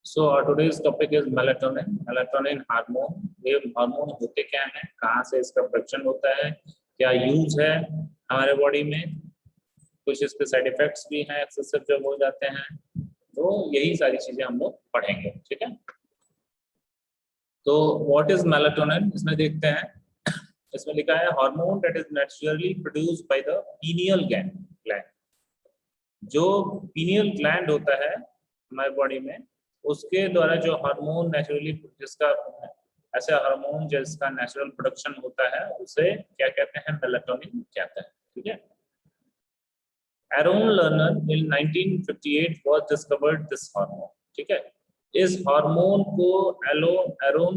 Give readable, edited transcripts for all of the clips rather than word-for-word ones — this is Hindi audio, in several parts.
So today's topic is melatonin. Melatonin hormone, ये हार्मोन होते क्या हैं, कहाँ से इसका प्रोडक्शन होता है, क्या यूज है हमारे बॉडी में, कुछ इसके साइड इफेक्ट्स भी हैं एक्सेसिव जब हो जाते हैं, तो यही सारी चीजें हम लोग पढ़ेंगे। ठीक है, तो व्हाट इज मेलाटोनिन, इसमें देखते हैं। इसमें लिखा है hormone that is naturally produced by the pineal gland. जो पीनियल ग्लैंड होता है हमारे बॉडी में, उसके द्वारा जो हार्मोन नेचुरली, जिसका ऐसे हार्मोन जिसका नेचुरल प्रोडक्शन होता है, उसे क्या कहते हैं, मेलाटोनिन कहते हैं। ठीक है, Aaron learner in 1958 was discovered this hormone। ठीक है, इस हार्मोन को एरोन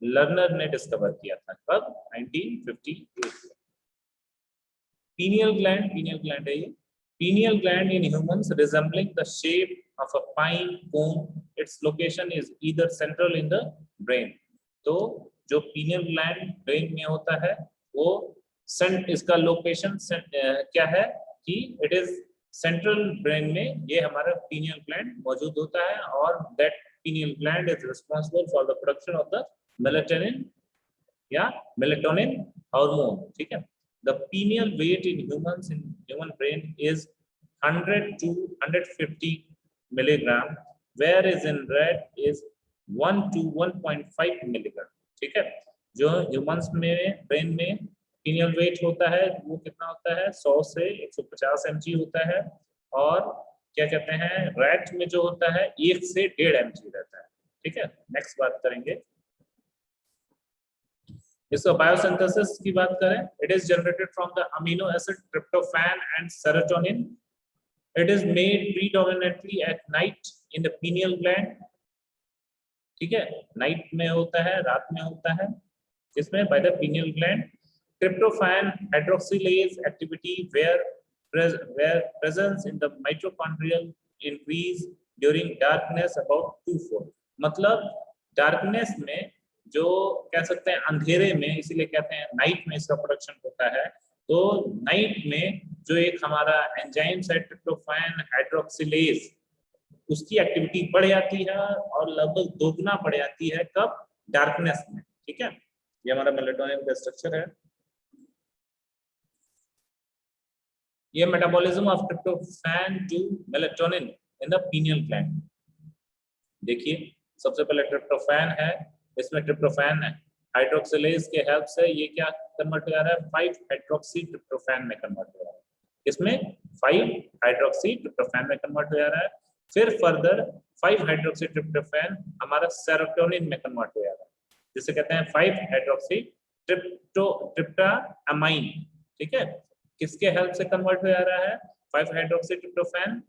लर्नर ने डिस्कवर किया था कब, 1958। pineal gland है ये। pineal gland in humans resembling the shape of a pine cone, its location is either central in the brain। तो जो pineal gland brain में होता है, वो इसका लोकेशन क्या है कि इट इज सेंट्रल ब्रेन में, ये हमारा pineal gland मौजूद होता है, और that pineal gland is responsible for the production of the melatonin या melatonin hormone। ठीक है, the pineal weight in humans, in human brain is 100 to 150 milligram, whereas in rat is 1 to 1.5 milligram। ठीक है, जो ह्यूमंस में ब्रेन में pineal weight होता है वो कितना होता है, 100 से 150 mg होता है, और क्या कहते हैं, रैट में जो होता है 1 से 1.5 mg रहता है। ठीक है, नेक्स्ट बात करेंगे इसका बायोसिंथेसिस की बात करें। It is generated from the amino acid tryptophan and serotonin. It is made predominantly at night in the pineal gland. ठीक है, नाइट में होता है, रात में होता है, इसमें by the pineal gland. Tryptophan hydroxylase activity where presence in the mitochondrial increase during darkness about 2-4। मतलब डार्कनेस में, जो कह सकते हैं अंधेरे में, इसीलिए कहते हैं नाइट में इसका प्रोडक्शन होता है। तो नाइट में जो एक हमारा एंजाइम है ट्रिप्टोफैन हाइड्रोक्सिलेज, उसकी एक्टिविटी बढ़ जाती है और लगभग दोगुना बढ़ जाती है कब, डार्कनेस में। ठीक है, ये हमारा मेलाटोनिन का स्ट्रक्चर है। ये metabolism of tryptophan to melatonin in the pineal gland. देखिए, सबसे पहले ट्रिप्टोफैन है, इसमें ट्रिप्टोफैन है हाइड्रोक्सिलेज के हेल्प से ये क्या कन्वर्ट हो जा रहा है, 5 हाइड्रोक्सी ट्रिप्टोफैन में कन्वर्ट हो रहा है। इसमें 5 हाइड्रोक्सी ट्रिप्टोफैन में कन्वर्ट हो जा रहा है। फिर फर्दर 5 हाइड्रोक्सी ट्रिप्टोफैन हमारा सेरोटोनिन में कन्वर्ट हो जा रहा है, जिसे कहते हैं 5 हाइड्रोक्सी ट्रिप्टामाइन। ठीक है, किसके हेल्प से कन्वर्ट हो जा रहा है, 5 हाइड्रोक्सी ट्रिप्टोफैन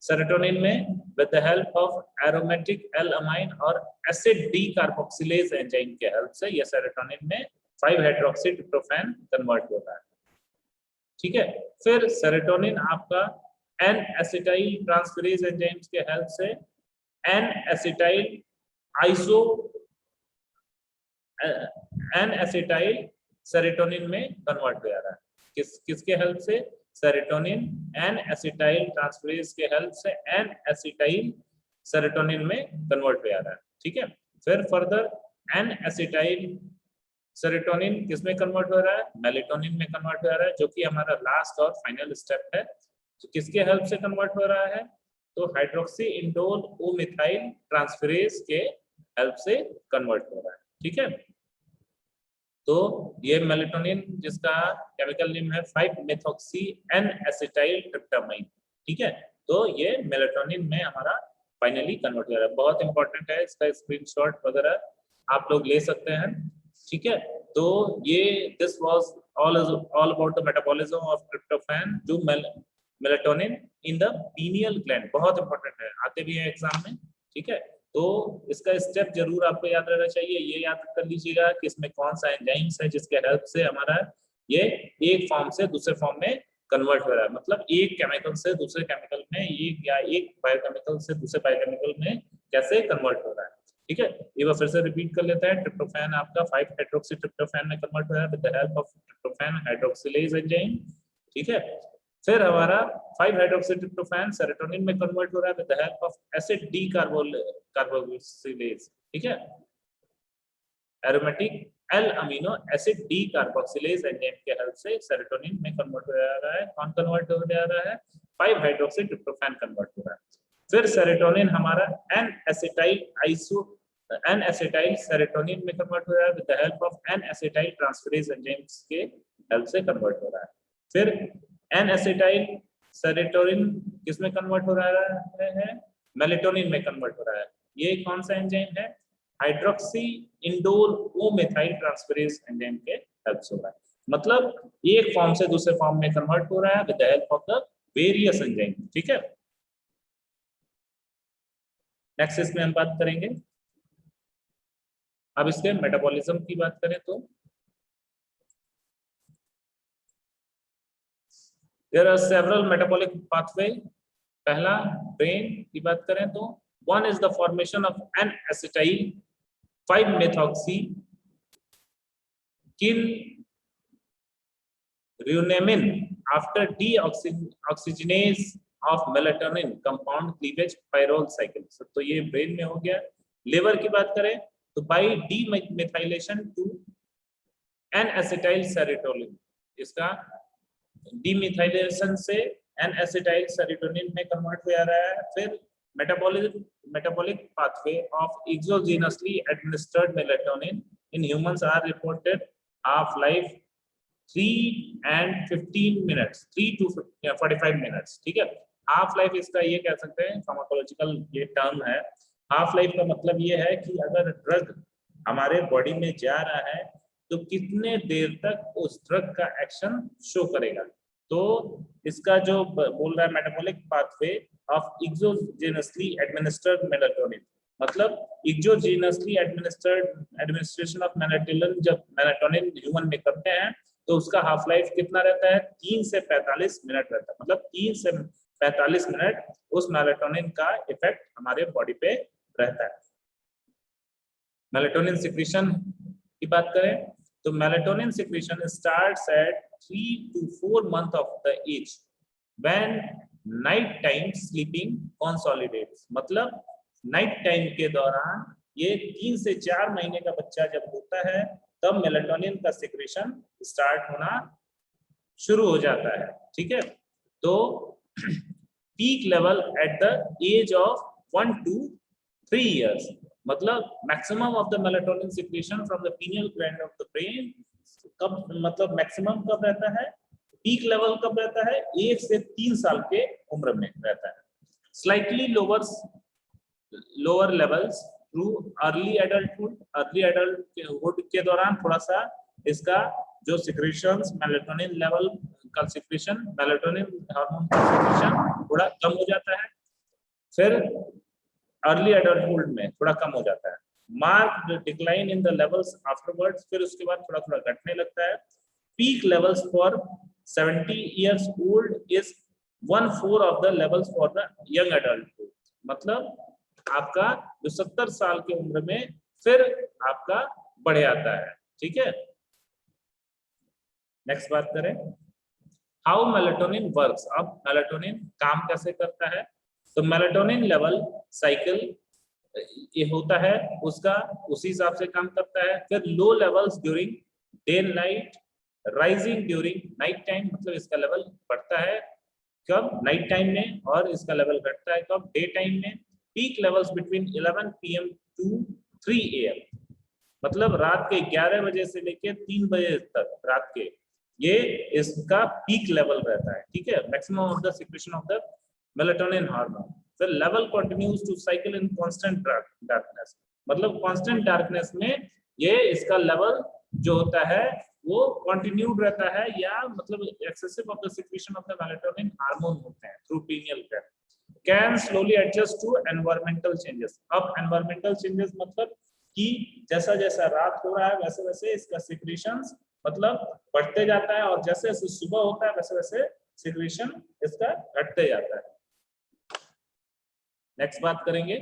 सेरोटोनिन में with the help of aromatic L-amine और एसिड डी कार्बोक्सिलेज एंजाइम के हेल्प से ये सेरोटोनिन में 5 हाइड्रोक्सी ट्रिप्टोफैन कन्वर्ट होता है। ठीक है, फिर सेरोटोनिन आपका एन एसिटाइल ट्रांसफेरेज एंजाइम्स के हेल्प से एन एसिटाइल सेरोटोनिन में कन्वर्ट हो जा रहा है। किसके हेल्प से, सेरोटोनिन एन एसिटाइल ट्रांसफेरेज के हेल्प से एन एसिटाइल सेरोटोनिन में कन्वर्ट हो जा रहा है। ठीक है, फिर फर्दर एन एसिटाइल सेरोटोनिन किसमें कन्वर्ट हो रहा है, मेलाटोनिन में कन्वर्ट हो रहा है, जो कि हमारा लास्ट और फाइनल स्टेप है। तो किसके हेल्प से कन्वर्ट हो रहा है, तो हाइड्रोक्सी इंडोल ओ मिथाइल ट्रांसफेरेज के हेल्प से कन्वर्ट हो रहा है। ठीक है, तो ये मेलाटोनिन जिसका केमिकल नेम है 5-मेथॉक्सी एन एसिटाइल ट्रिप्टामाइन। ठीक है, तो ये मेलाटोनिन में हमारा फाइनली कन्वर्ट हो रहा है। बहुत इंपॉर्टेंट है, इसका स्क्रीनशॉट वगैरह आप लोग ले सकते हैं। ठीक है, तो ये this was all about the metabolism of tryptophan to melatonin in the pineal gland. बहुत इंपॉर्टेंट है, आते भी है एग्जाम में। ठीक है, तो इसका स्टेप जरूर आपको याद रहना चाहिए। ये याद कर लीजिएगा कि इसमें कौन सा एंजाइम्स है जिसके हेल्प से हमारा ये एक फॉर्म से दूसरे फॉर्म में कन्वर्ट हो रहा है, मतलब एक केमिकल से दूसरे केमिकल में, एक बायोकेमिकल से दूसरे बायोकेमिकल में कैसे कन्वर्ट हो रहा है। ठीक है, एक बार फिर से रिपीट कर लेते हैं। ट्रिप्टोफैन आपका 5 हाइड्रोक्सी ट्रिप्टोफैन में कन्वर्ट हो रहा है with the help of tryptophan hydroxylase enzyme. ठीक है, फिर हमारा 5 हाइड्रोक्सीट्रिप्टोफैन सेरोटोनिन में कन्वर्ट हो रहा है with the help of acid D carboxylase, ठीक है, aromatic L amino acid D carboxylase enzyme के हेल्प से सेरोटोनिन में कन्वर्ट हो जा रहा है। कौन कन्वर्ट हो जा रहा है? 5 हाइड्रोक्सीट्रिप्टोफैन कन्वर्ट हो रहा है। फिर सेरोटोनिन हमारा एन एसिटाइल सेरोटोनिन में कन्वर्ट हो रहा है with the help of N acetyl transferase enzymes के हेल्प से कन्वर्ट हो रहा है। फिर एन एसिटाइल सेरोटोनिन किसमें कन्वर्ट हो रहा है? मेलेटोनिन में कन्वर्ट हो रहा है। ये कौन सा एंजाइम है? हाइड्रोक्सी इंडोल ओ मेथाइल ट्रांसफरेज एंजाइम के हेल्प से हो रहा है। मतलब एक फॉर्म से दूसरे फॉर्म में कन्वर्ट हो रहा है with the help of the various enzyme, ठीक है। नेक्स्ट इसमें हम बात करेंगे, अब इसके मेटाबॉलिज्म की बात करें तो there are several metabolic pathway. पहला ब्रेन की बात करें तो one is the formation of N acetyl 5 methoxy kynuramine Runemin after deoxygenase of melatonin compound cleavage pyrrole cycle। तो ये ब्रेन में हो गया। लिवर की बात करें तो by demethylation to N acetyl serotonin, इसका डीमेथाइलेशन से एन एसिटाइल सेरोटोनिन में कन्वर्ट हो जा रहा है। फिर metabolic pathway of exogenously administered melatonin in humans are reported half life 3 and 15 minutes, 3 to 45 minutes, ठीक है। हाफ लाइफ इसका ये कह सकते हैं, फार्माकोलॉजिकल ये टर्म है। हाफ लाइफ का मतलब ये है कि अगर ड्रग हमारे बॉडी में जा रहा है तो कितने देर तक उस ड्रग का एक्शन शो करेगा। तो इसका जो बोल रहा है metabolic pathway of एक्सोजेनसली administered melatonin, मतलब एक्सोजेनसली एडमिनिस्ट्रेशन ऑफ मेलाटोनिन जब मेलाटोनिन ह्यूमन में करते हैं तो उसका हाफ लाइफ कितना रहता है? 3 से 45 मिनट रहता है। मतलब 3 से 45 मिनट उस मेलाटोनिन का इफेक्ट हमारे बॉडी पे रहता है। मेलाटोनिन सिक्रीशन की बात करें तो melatonin secretion starts at 3 to 4 months of the age when night time sleeping consolidates। मतलब नाइट टाइम के दौरान ये 3 से 4 महीने का बच्चा जब होता है तब मेलाटोनिन का सिक्रीशन स्टार्ट होना शुरू हो जाता है, ठीक है। तो peak level at the age of 1 to 3 years, मतलब maximum of the melatonin secretion from the pineal gland of the brain कब, मतलब मैक्सिमम कब रहता है, पीक लेवल कब रहता है? 1 से 3 साल के उम्र में रहता है। Slightly lower levels through early adulthood के दौरान थोड़ा सा इसका जो सिक्रीशंस मेलाटोनिन लेवल का सिक्रीशन, मेलाटोनिन हार्मोन का सिक्रीशन थोड़ा कम हो जाता है। फिर अर्ली एडल्टहुड में थोड़ा कम हो जाता है। Mark decline in the levels afterwards, फिर उसके बाद थोड़ा थोड़ा घटने लगता है। Peak levels for 70 years old is 1/4 of the levels for the young adulthood। मतलब आपका जो 70 साल की उम्र में फिर आपका बढ़ जाता है, ठीक है। नेक्स्ट बात करें हाउ मेलाटोनिन वर्क्स। अब मेलाटोनिन काम कैसे करता है? तो मेलाटोनिन लेवल साइकिल ये होता है उसका, उसी हिसाब से काम करता है। फिर low levels during day night, rising during night time, मतलब इसका लेवल बढ़ता है कब? नाइट टाइम में, और इसका लेवल घटता है कब? डे टाइम में। Peak levels between 11 PM to 3 AM, मतलब रात के 11 बजे से लेके 3 बजे तक रात के, ये इसका पीक लेवल रहता है, ठीक है। Maximum of the secretion of the melatonin hormone. फिर level continues to cycle in constant darkness, मतलब कांस्टेंट डार्कनेस में ये इसका लेवल जो होता है वो कंटिन्यूड रहता है, या मतलब excessive of the secretion of the melatonin hormone होते हैं through pineal gland. Can slowly adjust to environmental changes. अब एनवायरमेंटल चेंजेस मतलब कि जैसा जैसा रात हो रहा है वैसे वैसे इसका सिक्रीशंस मतलब बढ़ते जाता है, और जैसे जैसे सुबह होता है वैसे वैसे सिक्रीशन इसका घटते जाता है। नेक्स्ट बात करेंगे,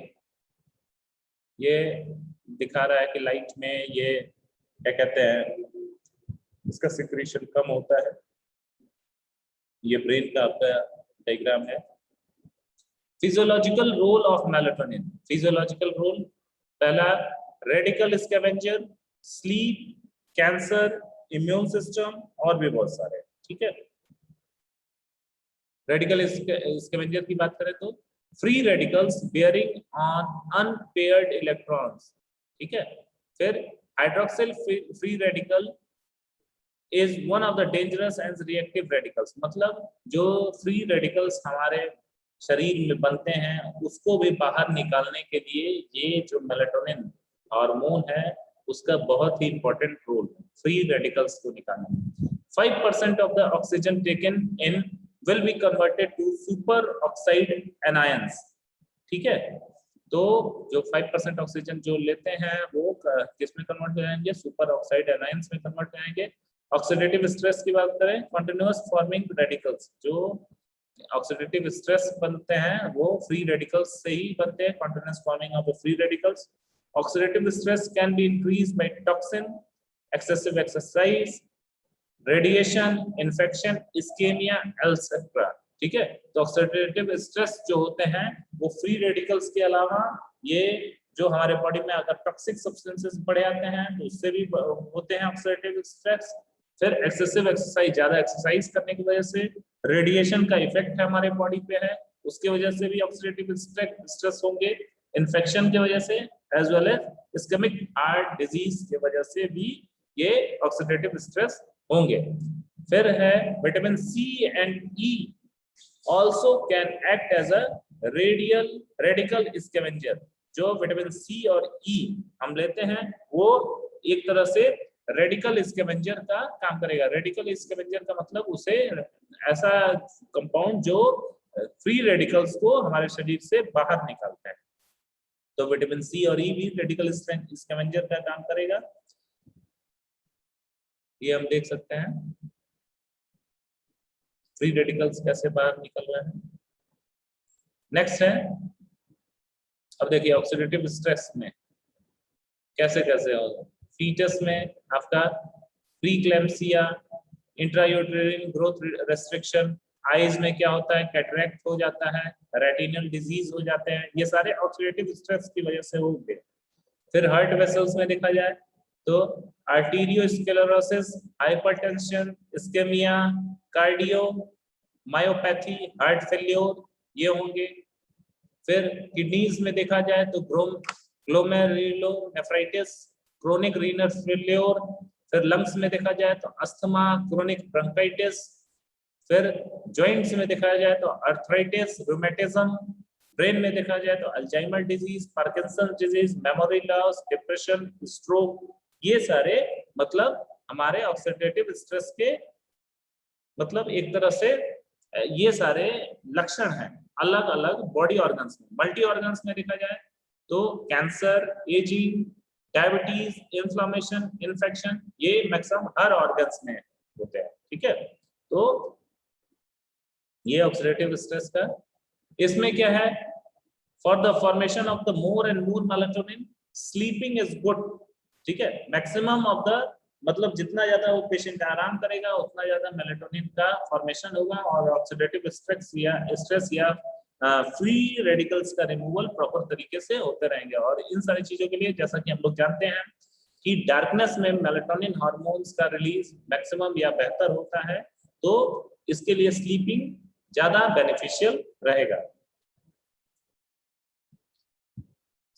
ये दिखा रहा है कि लाइट में ये क्या कहते हैं, इसका सिक्रीशन कम होता है। ये ब्रेन का आपका डायग्राम है। Physiological role of melatonin, physiological role, पहला radical scavenger, sleep, cancer, immune system और भी बहुत सारे, ठीक है। रेडिकल स्कैवेंजर की बात करें तो free radicals bearing on unpaired electrons, ठीक है। फिर hydroxyl free radical is one of the dangerous and reactive radicals, मतलब जो फ्री रेडिकल्स हमारे शरीर में बनते हैं उसको भी बाहर निकालने के लिए ये जो मेलाटोनिन हार्मोन है उसका बहुत ही इंपॉर्टेंट रोल है फ्री रेडिकल्स को निकालने में। 5% of the oxygen taken in will be converted to super oxide anions, ठीक है। तो जो 5% ऑक्सीजन जो लेते हैं वो किस में कन्वर्ट हो जाएंगे, सुपर ऑक्साइड एनायंस में कन्वर्ट हो जाएंगे। ऑक्सीडेटिव स्ट्रेस की बात करें, कंटिन्यूअस फॉर्मिंग रेडिकल्स, जो ऑक्सीडेटिव स्ट्रेस बनते हैं वो फ्री रेडिकल्स से ही बनते हैं, continuous forming of free radicals. Oxidative stress can be increase by toxin, excessive exercise, radiation, infection, ischemia etcetera, ठीक है। तो ऑक्सीडेटिव स्ट्रेस जो होते हैं वो फ्री रेडिकल्स के अलावा ये जो हमारे बॉडी में अगर टॉक्सिक सब्सटेंसेस बढ़ जाते हैं तो उससे भी होते हैं ऑक्सीडेटिव स्ट्रेस। फिर एक्सेसिव एक्सरसाइज, ज्यादा एक्सरसाइज करने की वजह से रेडिएशन का इफेक्ट है हमारे बॉडी पे है, उसके वजह से भी ऑक्सीडेटिव स्ट्रेस होंगे। इन्फेक्शन की वजह से as well as ischemic heart disease की वजह से भी ये ऑक्सीडेटिव स्ट्रेस होंगे। फिर है vitamin C and E also can act as a radical scavenger. जो विटामिन सी और ई हम लेते हैं वो एक तरह से रेडिकल स्कैवेंजर का काम करेगा। रेडिकल स्कैवेंजर का मतलब उसे ऐसा कंपाउंड जो फ्री रेडिकल्स को हमारे शरीर से बाहर निकालता है। तो विटामिन सी और ई भी रेडिकल स्कैवेंजर का काम करेगा, ये हम देख सकते हैं फ्री रेडिकल्स कैसे बाहर निकल रहे हैं। नेक्स्ट है, अब देखिए ऑक्सीडेटिव स्ट्रेस में कैसे कैसे होगा। फीटस में आपका pre-eclampsia, intrauterine growth restriction, eyes में क्या होता है, कैटरेक्ट हो जाता है, रेटिनल डिजीज हो जाते हैं, ये सारे ऑक्सीडेटिव स्ट्रेस की वजह से होंगे। फिर हार्ट वेसल्स में देखा जाए तो arteriosclerosis, hypertension, ischemia, cardiomyopathy, heart failure, ये होंगे। फिर किडनीज में देखा जाए तो ग्लोमेरुलोनेफ्राइटिस, क्रोनिक रीनल फेल्योर। फिर लंग्स में देखा जाए तो अस्थमा, क्रोनिक ब्रोंकाइटिस। फिर जॉइंट्स में देखा जाए तो अर्थराइटिस, रूमेटिज्म। ब्रेन में देखा जाए तो Alzheimer disease, Parkinson disease, memory loss, depression, stroke, ये सारे मतलब हमारे ऑक्सीडेटिव स्ट्रेस के मतलब एक तरह से ये सारे लक्षण हैं अलग अलग बॉडी ऑर्गन्स में। मल्टी ऑर्गन्स में देखा जाए तो cancer, ageing, diabetes, inflammation, infection, ये मैक्सिमम हर ऑर्गन्स में होते हैं, ठीक है। तो ये ऑक्सीडेटिव स्ट्रेस का, इसमें क्या है, for the formation of the more and more melatonin sleeping is good, ठीक है। मैक्सिमम ऑफ द मतलब जितना ज्यादा वो पेशेंट आराम करेगा उतना ज्यादा मेलाटोनिन का फॉर्मेशन होगा और ऑक्सीडेटिव स्ट्रेस या फ्री रेडिकल्स का रिमूवल प्रॉपर तरीके से होते रहेंगे। और इन सारी चीजों के लिए जैसा कि हम लोग जानते हैं कि डार्कनेस में मेलाटोनिन हार्मोन्स का रिलीज मैक्सिमम या बेहतर होता है, तो इसके लिए स्लीपिंग ज्यादा बेनिफिशियल रहेगा।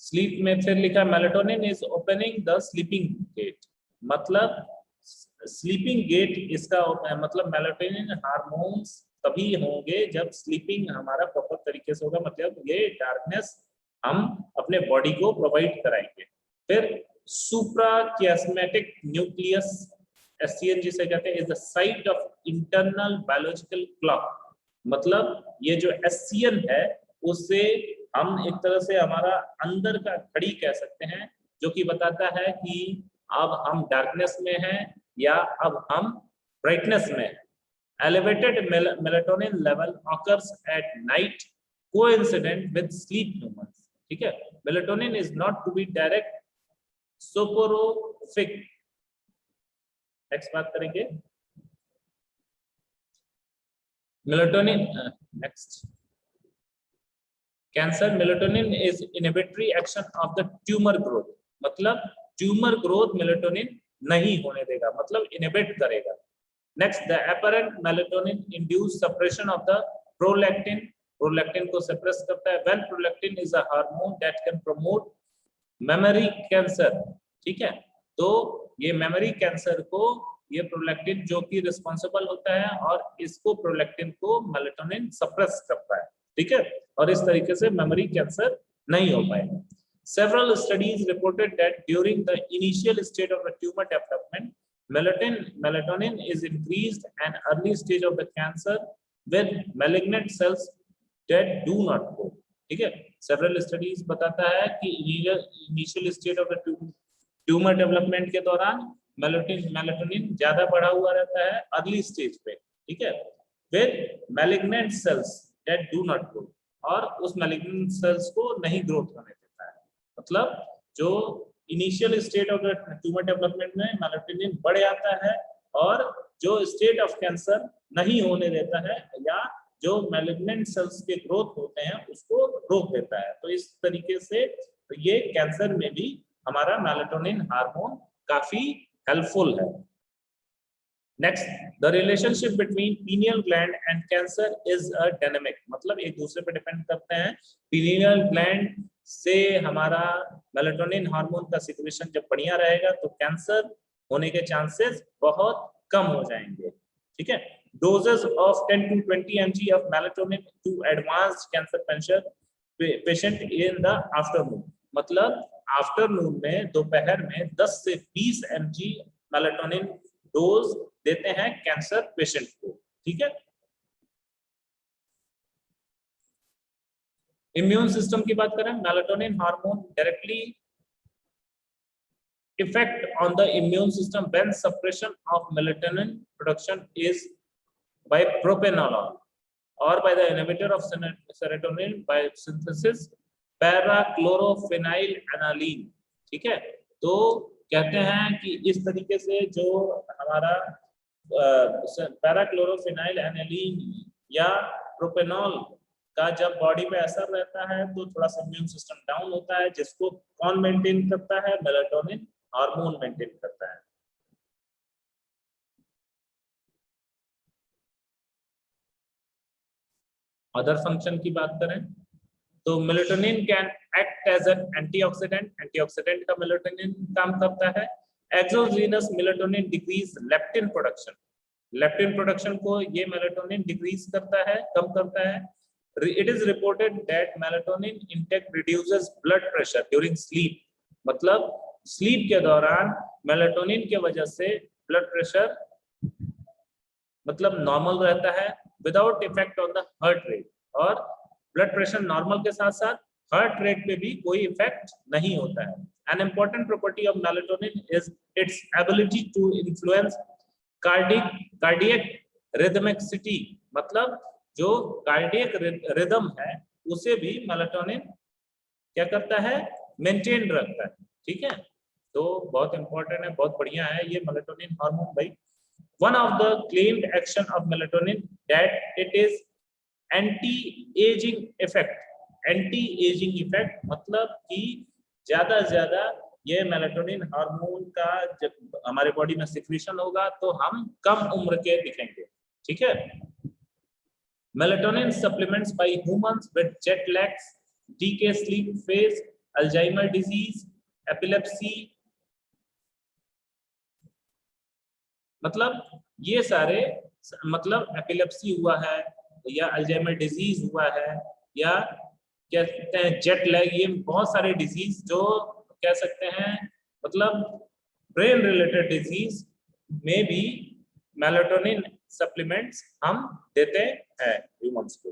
स्लीप में फिर लिखा melatonin is opening the sleeping gate, मतलब स्लीपिंग गेट इसका मतलब मेलाटोनिन हार्मोन्स तभी होंगे जब स्लीपिंग हमारा प्रॉपर तरीके से होगा, मतलब ये डार्कनेस हम अपने बॉडी को प्रोवाइड कराएंगे। फिर सुप्राकियास्मेटिक न्यूक्लियस, एससीएन जिसे कहते हैं, is the site of internal biological clock, मतलब ये जो एससीएन है उससे हम एक तरह से हमारा अंदर का घड़ी कह सकते हैं, जो कि बताता है कि अब हम डार्कनेस में हैं या अब हम ब्राइटनेस में हैं। Elevated melatonin level occurs at night coincident with sleep movements, ठीक है। melatonin is not to be direct soporific। Next बात करेंगे melatonin next cancer melatonin is inhibitory action of the tumour growth, मतलब ट्यूमर ग्रोथ मेलाटोनिन नहीं होने देगा, मतलब इनहिबिट करेगा। Next the apparent melatonin induce suppression of the prolactin, prolactin को सप्रेस करता है। When prolactin is a hormone that can promote memory cancer, ठीक है, तो ये मेमोरी कैंसर को ये प्रोलैक्टिन जो कि रिस्पॉन्सिबल होता है और इसको प्रोलैक्टिन को मेलाटोनिन सप्रेस करता है, ठीक है, और इस तरीके से मेमोरी कैंसर नहीं हो पाएगा। Several studies reported that during the initial state of the tumor development, melatonin is increased and early stage of the cancer with malignant cells that do not grow, ठीक है। Several studies बताता है कि initial state of the tumor development के दौरान मेलाटोनिन ज्यादा बढ़ा हुआ रहता है अर्ली स्टेज पे, ठीक है, with malignant cells that do not grow, और उस malignant cells को नहीं ग्रोथ होने देता है। मतलब जो initial state of the tumour development में मेलाटोनिन बढ़ जाता है और जो स्टेट ऑफ कैंसर नहीं होने देता है या जो मैलिग्नेंट सेल्स के ग्रोथ होते हैं उसको रोक देता है। तो इस तरीके से ये कैंसर में भी हमारा मेलाटोनिन हार्मोन काफी हेल्पफुल है। Next the relationship between pineal gland and cancer is a dynamic, मतलब एक दूसरे पे डिपेंड करते हैं। पीनियल ग्लैंड से हमारा मेलाटोनिन हार्मोन का सिक्रेशन जब बढ़िया रहेगा तो कैंसर होने के चांसेस बहुत कम हो जाएंगे, ठीक है। Doses of 10 to 20 mg of melatonin to advanced cancer patient in the afternoon, मतलब आफ्टरनून में दोपहर में 10 से 20 mg मेलाटोनिन डोज देते हैं कैंसर पेशेंट को, ठीक है। इम्यून सिस्टम की बात करें, melatonin hormone directly effect on the immune system when suppression of melatonin production is by propranolol और by the inhibitor of serotonin by synthesis parachlorophenyl alanine, ठीक है। तो कहते हैं कि इस तरीके से जो हमारा पैराक्लोरोफेनाइल एनालिन या प्रोपेनॉल का जब बॉडी पे असर रहता है तो थोड़ा सा इम्यून सिस्टम डाउन होता है, जिसको कौन मेंटेन करता है, मेलाटोनिन हार्मोन मेंटेन करता है। अदर फंक्शन की बात करें तो melatonin can act as an antioxidant, antioxidant का मेलाटोनिन काम करता है। Exogenous melatonin decrease leptin production, leptin production को ये मेलाटोनिन डिक्रीज करता है, कम करता है। It is reported that melatonin intake reduces blood pressure during sleep, मतलब स्लीप के दौरान मेलाटोनिन के वजह से ब्लड प्रेशर मतलब नॉर्मल रहता है without effect on the heart rate, और ब्लड प्रेशर नॉर्मल के साथ साथ हार्ट रेट पे भी कोई इफेक्ट नहीं होता है। An important property of melatonin is its ability to influence cardiac rhythmicity, मतलब जो कार्डियक रिदम है उसे भी मेलाटोनिन क्या करता है, मेंटेन रखता है, ठीक है। तो बहुत इंपॉर्टेंट है, बहुत बढ़िया है ये मेलाटोनिन हार्मोन भाई। One of the claimed action of melatonin that it is anti ageing effect, anti ageing effect मतलब कि ज्यादा से ज्यादा ये मेलाटोनिन हार्मोन का जब हमारे बॉडी में सिक्रीशन होगा तो हम कम उम्र के दिखेंगे, ठीक है। Melatonin supplements by humans with jet lags, decay sleep phase, Alzheimer disease, epilepsy, मतलब ये सारे मतलब एपिलेप्सी हुआ है या अल्जाइमर डिजीज हुआ है या क्या कहते हैं जेट लैग, ये बहुत सारे डिजीज जो कह सकते हैं मतलब ब्रेन रिलेटेड डिजीज में भी मेलाटोनिन सप्लीमेंट्स हम देते हैं ह्यूमंस को।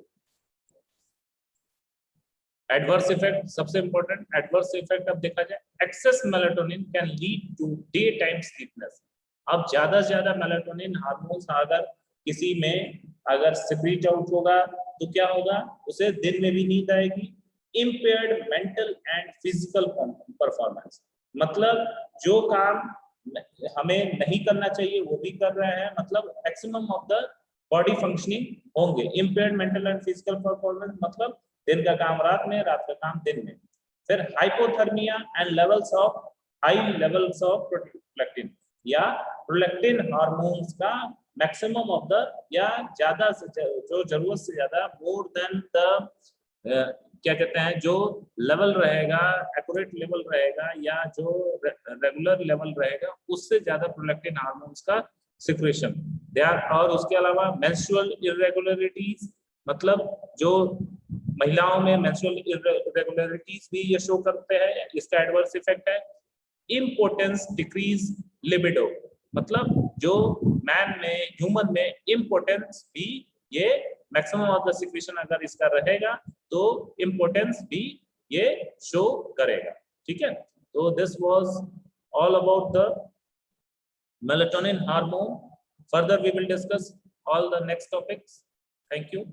एडवर्स इफेक्ट, सबसे इंपॉर्टेंट एडवर्स इफेक्ट अब देखा जाए, excess melatonin can lead to daytime sleepiness. अब ज्यादा से ज्यादा मेलाटोनिन हार्मोन्स अगर किसी में अगर सिक्रीट आउट होगा तो क्या होगा, उसे दिन में भी नींद आएगी। Impaired mental and physical performance, मतलब जो काम हमें नहीं करना चाहिए वो भी कर रहे हैं, मतलब maximum of the body functioning होंगे। Impaired mental and physical performance मतलब दिन का काम रात में, रात का काम दिन में। फिर hypothermia and levels of high levels of prolactin, या प्रोलैक्टिन हार्मोन्स का मैक्सिमम ऑफ द, या ज्यादा से जो जरूरत से ज्यादा, मोर देन द क्या कहते हैं, जो लेवल रहेगा, एक्यूरेट लेवल रहेगा, या जो रेगुलर लेवल रहेगा, उससे ज्यादा प्रोलैक्टिन हार्मोन्स का सिक्रेशन दे आर। और उसके अलावा मेंस्ट्रुअल इरेगुलरिटीज, मतलब जो महिलाओं में मेंस्ट्रुअल इरेगुलरिटीज भी ये शो करते हैं, इसका एडवर्स इफेक्ट है। इम्पोर्टेंस डिक्रीज लिबिडो, मतलब जो मैन में, ह्यूमन में इम्पोर्टेंस भी, ये मैक्सिमम ऑफ द सिक्रेशन अगर इसका रहेगा तो इम्पोर्टेंस भी ये शो करेगा। ठीक है, तो this was all about the melatonin hormone. Further we will discuss all the next topics. Thank you.